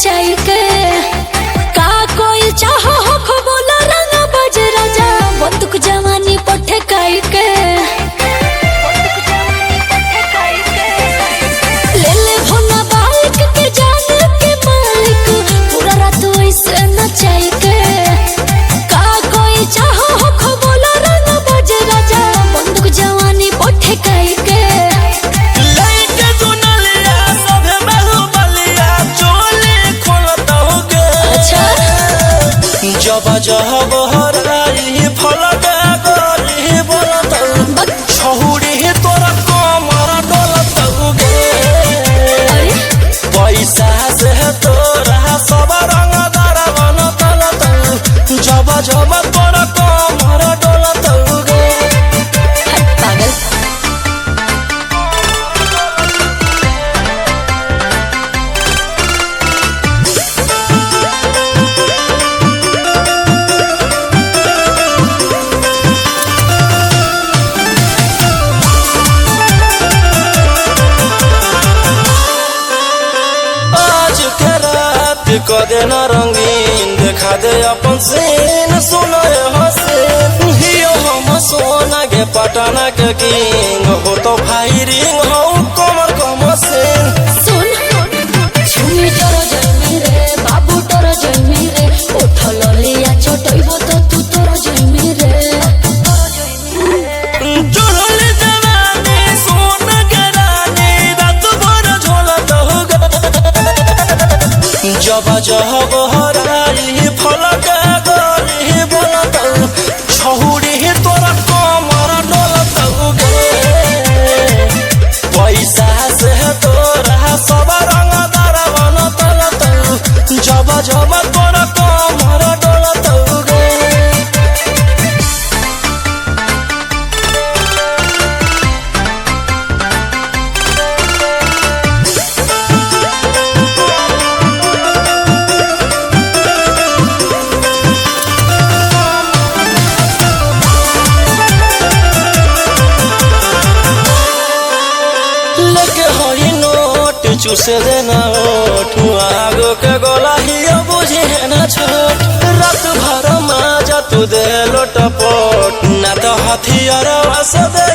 नचाई के का कोई चाहो हो खबोला रंग बज राजा बंदूक जवानी पठे काई के ले ले भोला बाइक के जान के मालिक पूरा रात ऐसे नचाई के का कोई चाहो हो खबोला रंग बज राजा बंदूक जवानी पठे काई के जब जब हराई फलक गरी बोलत छहुरी तोरा कमर डोलत गे पैसा से तोरा सब रंग दरवन तलत जब जब तोरा कमर डोलत गे पागल कदे न रंगीन देखा दे अपन सीन सुनो हसीन हियो हम सोना के पटना के किंग हो तो भाई रिंग हो कमर कम सीन सुन छुमी तोर जमी रे बाबू तोर जमी रे उठल लिया चटइबो तो तू तोर जमी रे चढ़ल जवानी सोन के रानी रात भर झोलत जब जब हराई फलक गरी बोलत छहुरी तोरा कमर डोलत गे पैसा से तोरा सब रंग दरवन तलत जब जब तोरा कमर डोलत गे चूसे देना ओठ आगो के गोला हियो बुझे ना छोट रात भर माजा तू दे लोटपोट ना तो हथियार वास दे